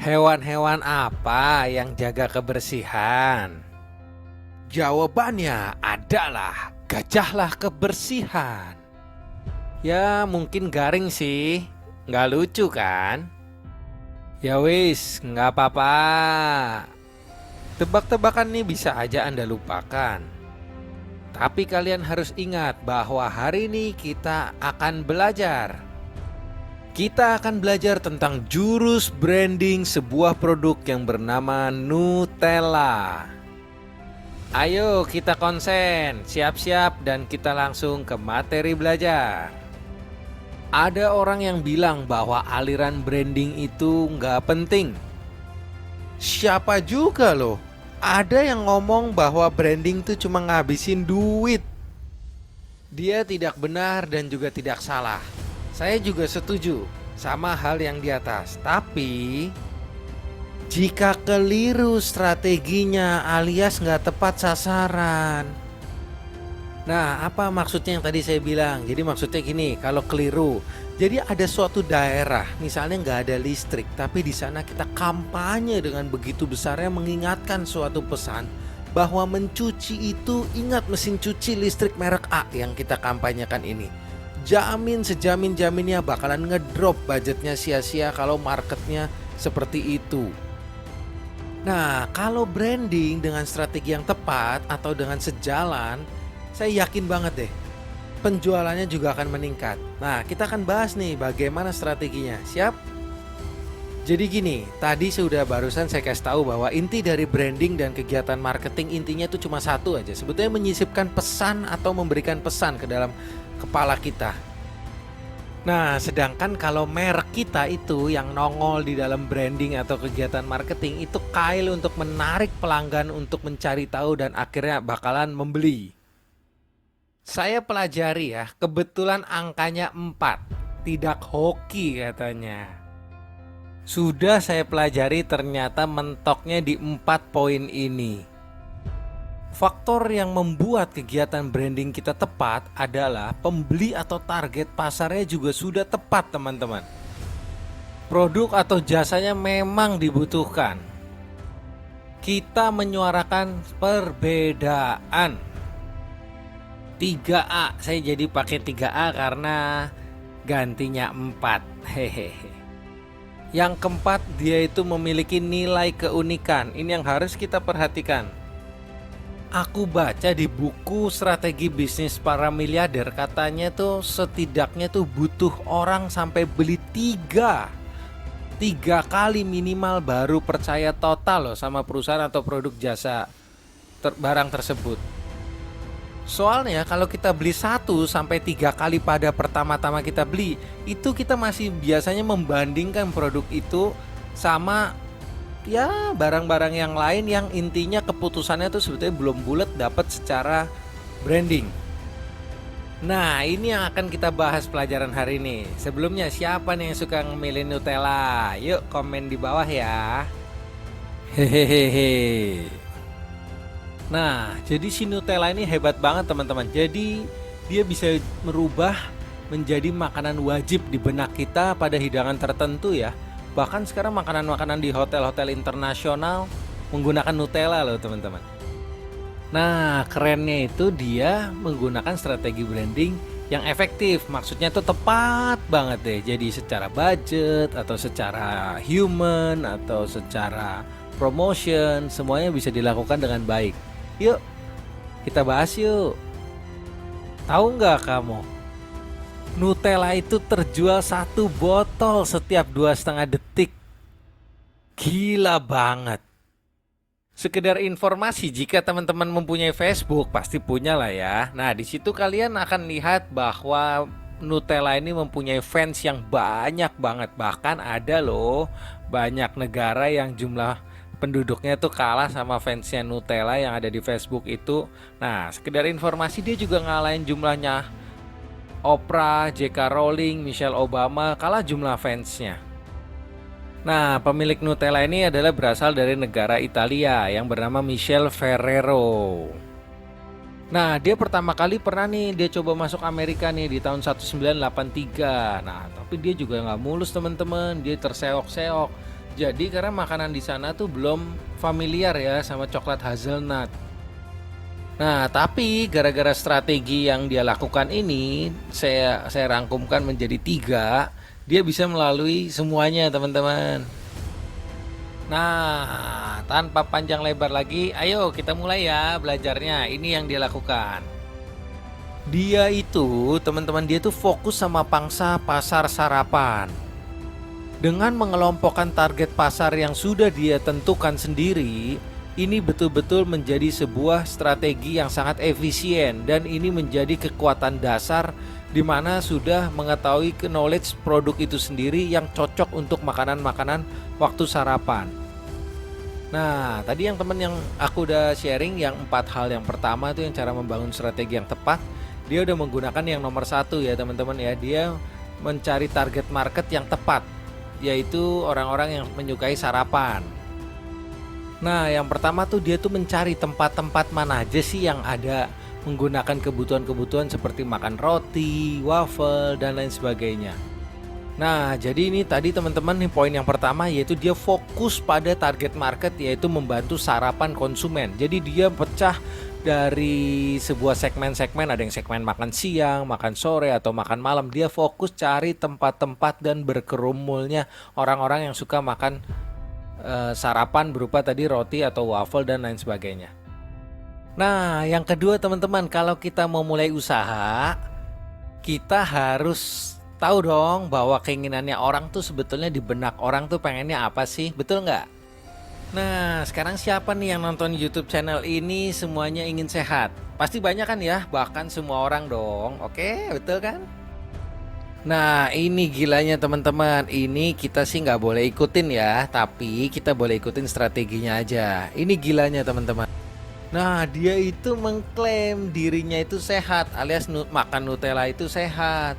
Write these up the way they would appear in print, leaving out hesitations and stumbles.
Hewan-hewan apa yang jaga kebersihan? Jawabannya adalah gajahlah kebersihan. Ya mungkin garing sih, nggak lucu kan? Ya wis, nggak apa-apa. Tebak-tebakan nih bisa aja Anda lupakan. Tapi kalian harus ingat bahwa hari ini kita akan belajar. Kita akan belajar tentang jurus branding sebuah produk yang bernama Nutella. Ayo kita konsen, siap-siap dan kita langsung ke materi belajar. Ada orang yang bilang bahwa aliran branding itu nggak penting. Siapa juga loh, ada yang ngomong bahwa branding itu cuma ngabisin duit. Dia tidak benar dan juga tidak salah. Saya juga setuju sama hal yang di atas. Tapi jika keliru strateginya alias nggak tepat sasaran. Nah, apa maksudnya yang tadi saya bilang? Jadi maksudnya gini, kalau keliru. Jadi ada suatu daerah, misalnya nggak ada listrik, tapi di sana kita kampanye dengan begitu besarnya mengingatkan suatu pesan bahwa mencuci itu ingat mesin cuci listrik merek A yang kita kampanyekan ini. Jamin sejamin-jaminnya bakalan ngedrop budgetnya sia-sia kalau marketnya seperti itu. Nah, kalau branding dengan strategi yang tepat atau dengan sejalan, saya yakin banget deh, penjualannya juga akan meningkat. Nah, kita akan bahas nih bagaimana strateginya. Siap? Jadi gini, tadi barusan saya kasih tahu bahwa inti dari branding dan kegiatan marketing intinya itu cuma satu aja. Sebetulnya menyisipkan pesan atau memberikan pesan ke dalam kepala kita. Nah, sedangkan kalau merek kita itu yang nongol di dalam branding atau kegiatan marketing itu kail untuk menarik pelanggan untuk mencari tahu dan akhirnya bakalan membeli. Saya pelajari ya, kebetulan angkanya 4, tidak hoki katanya. Sudah saya pelajari ternyata mentoknya di 4 poin ini. Faktor yang membuat kegiatan branding kita tepat adalah pembeli atau target pasarnya juga sudah tepat teman-teman. Produk atau jasanya memang dibutuhkan. Kita menyuarakan perbedaan. 3A, saya jadi pakai 3A karena gantinya 4. Hehehe. Yang keempat, dia itu memiliki nilai keunikan. Ini yang harus kita perhatikan. Aku baca di buku strategi bisnis para miliarder, katanya tuh setidaknya tuh butuh orang sampai beli 3 kali minimal baru percaya total loh sama perusahaan atau produk jasa barang tersebut. Soalnya kalau kita beli 1 sampai 3 kali pada pertama-tama kita beli, itu kita masih biasanya membandingkan produk itu sama ya barang-barang yang lain yang intinya keputusannya tuh sebetulnya belum bulat dapat secara branding. Nah, ini yang akan kita bahas pelajaran hari ini. Sebelumnya, siapa nih yang suka ngemilih Nutella? Yuk komen di bawah ya. Hehehe. Nah, jadi si Nutella ini hebat banget teman-teman. Jadi dia bisa merubah menjadi makanan wajib di benak kita pada hidangan tertentu ya. Bahkan sekarang makanan-makanan di hotel-hotel internasional menggunakan Nutella loh teman-teman. Nah, kerennya itu dia menggunakan strategi branding yang efektif. Maksudnya tuh tepat banget deh. Jadi secara budget atau secara human atau secara promotion, semuanya bisa dilakukan dengan baik. Yuk, kita bahas yuk. Tahu nggak kamu? Nutella itu terjual 1 botol setiap 2,5 detik. Gila banget. Sekedar informasi, jika teman-teman mempunyai Facebook, pasti punya lah ya. Nah, di situ kalian akan lihat bahwa Nutella ini mempunyai fans yang banyak banget. Bahkan ada loh banyak negara yang jumlah penduduknya tuh kalah sama fansnya Nutella yang ada di Facebook itu. Nah, sekedar informasi, dia juga ngalahin jumlahnya Oprah, J.K. Rowling, Michelle Obama, kalah jumlah fansnya. Nah, pemilik Nutella ini adalah berasal dari negara Italia yang bernama Michele Ferrero. Nah, dia pertama kali pernah nih dia coba masuk Amerika nih di tahun 1983. Nah, tapi dia juga nggak mulus teman-teman, dia terseok-seok. Jadi karena makanan di sana tuh belum familiar ya sama coklat hazelnut. Nah, tapi gara-gara strategi yang dia lakukan ini, saya rangkumkan menjadi 3, dia bisa melalui semuanya, teman-teman. Nah, tanpa panjang lebar lagi, ayo kita mulai ya belajarnya. Ini yang dia lakukan. Dia itu, teman-teman, dia tuh fokus sama pangsa pasar sarapan. Dengan mengelompokkan target pasar yang sudah dia tentukan sendiri, ini betul-betul menjadi sebuah strategi yang sangat efisien, dan ini menjadi kekuatan dasar di mana sudah mengetahui knowledge produk itu sendiri yang cocok untuk makanan-makanan waktu sarapan. Nah, tadi yang teman yang aku udah sharing yang 4 hal yang pertama itu yang cara membangun strategi yang tepat. Dia udah menggunakan yang nomor 1 ya teman-teman ya. Dia mencari target market yang tepat, yaitu orang-orang yang menyukai sarapan. Nah, yang pertama tuh dia tuh mencari tempat-tempat mana aja sih yang ada menggunakan kebutuhan-kebutuhan seperti makan roti, waffle, dan lain sebagainya. Nah, jadi ini tadi teman-teman nih poin yang pertama, yaitu dia fokus pada target market, yaitu membantu sarapan konsumen. Jadi dia pecah dari sebuah segmen-segmen, ada yang segmen makan siang, makan sore, atau makan malam. Dia fokus cari tempat-tempat dan berkerumulnya orang-orang yang suka makan sarapan berupa tadi roti atau waffle dan lain sebagainya. Nah, yang kedua teman-teman, kalau kita mau mulai usaha, kita harus tahu dong bahwa keinginannya orang tuh sebetulnya di benak orang tuh pengennya apa sih, betul nggak? Nah, sekarang siapa nih yang nonton YouTube channel ini semuanya ingin sehat? Pasti banyak kan ya, bahkan semua orang dong, oke, betul kan? Nah, ini gilanya teman-teman, ini kita sih nggak boleh ikutin ya, tapi kita boleh ikutin strateginya aja. Ini gilanya teman-teman. Nah, dia itu mengklaim dirinya itu sehat, alias makan Nutella itu sehat.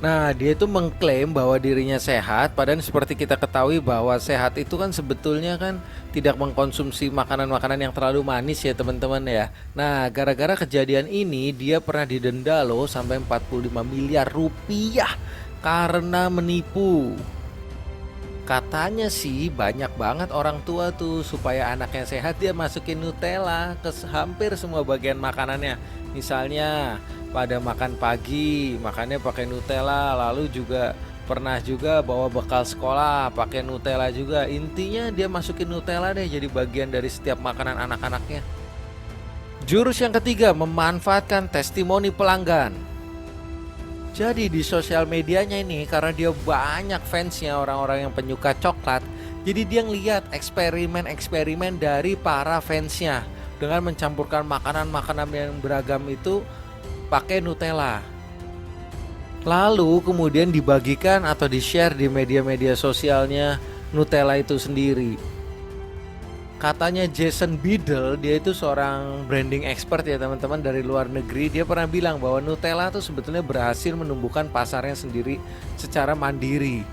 Nah, dia itu mengklaim bahwa dirinya sehat, padahal seperti kita ketahui bahwa sehat itu kan sebetulnya kan tidak mengkonsumsi makanan-makanan yang terlalu manis ya teman-teman ya. Nah, gara-gara kejadian ini dia pernah didenda loh sampai 45 miliar rupiah karena menipu. Katanya sih banyak banget orang tua tuh supaya anaknya sehat dia masukin Nutella ke hampir semua bagian makanannya. Misalnya pada makan pagi makannya pakai Nutella, lalu juga pernah juga bawa bekal sekolah pakai Nutella juga. Intinya dia masukin Nutella deh jadi bagian dari setiap makanan anak-anaknya. Jurus yang ketiga, memanfaatkan testimoni pelanggan. Jadi di sosial medianya ini, karena dia banyak fansnya orang-orang yang penyuka coklat, jadi dia ngeliat eksperimen-eksperimen dari para fansnya dengan mencampurkan makanan-makanan yang beragam itu pakai Nutella. Lalu kemudian dibagikan atau di-share di media-media sosialnya Nutella itu sendiri. Katanya Jason Biddle, dia itu seorang branding expert ya teman-teman dari luar negeri. Dia pernah bilang bahwa Nutella tuh sebetulnya berhasil menumbuhkan pasarnya sendiri secara mandiri.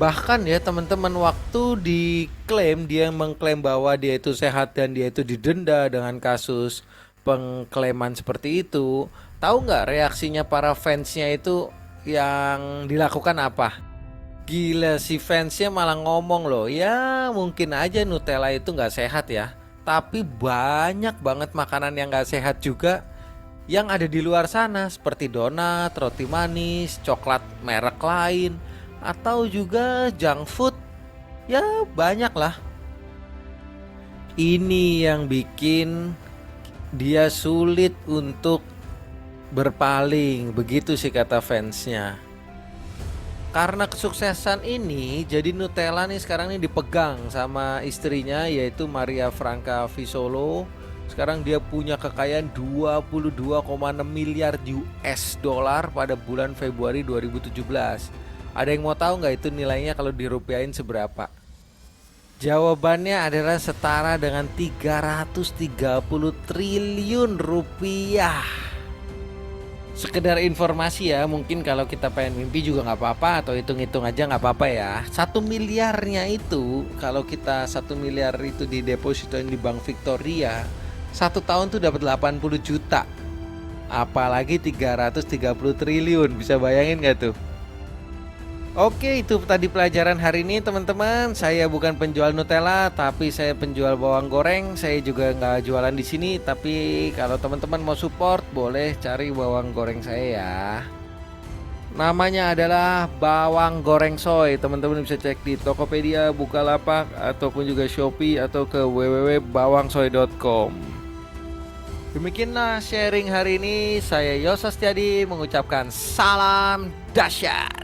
Bahkan ya teman-teman, waktu diklaim, dia mengklaim bahwa dia itu sehat dan dia itu didenda dengan kasus pengklaiman seperti itu. Tahu nggak reaksinya para fansnya itu yang dilakukan apa? Gila, si fansnya malah ngomong loh, ya mungkin aja Nutella itu nggak sehat ya, tapi banyak banget makanan yang nggak sehat juga yang ada di luar sana, seperti donat, roti manis, coklat merek lain, atau juga junk food. Ya banyak lah. Ini yang bikin dia sulit untuk berpaling, begitu sih kata fansnya. Karena kesuksesan ini, jadi Nutella nih sekarang nih dipegang sama istrinya, yaitu Maria Franca Fisolo. Sekarang dia punya kekayaan 22,6 miliar US dollar pada bulan Februari 2017. Ada yang mau tahu nggak itu nilainya kalau dirupiahin seberapa? Jawabannya adalah setara dengan 330 triliun rupiah. Sekedar informasi ya, mungkin kalau kita pengen mimpi juga nggak apa-apa, atau hitung-hitung aja nggak apa-apa ya. 1 miliarnya itu, kalau kita 1 miliar itu didepositoin di Bank Victoria, 1 tahun tuh dapat 80 juta. Apalagi 330 triliun, bisa bayangin nggak tuh? Oke, itu tadi pelajaran hari ini teman-teman. Saya bukan penjual Nutella, tapi saya penjual bawang goreng. Saya juga nggak jualan di sini, tapi kalau teman-teman mau support, boleh cari bawang goreng saya ya. Namanya adalah bawang goreng soy. Teman-teman bisa cek di Tokopedia, Bukalapak, ataupun juga Shopee atau ke www.bawangsoy.com. Demikianlah sharing hari ini. Saya Yos Astiadi mengucapkan salam dahsyat.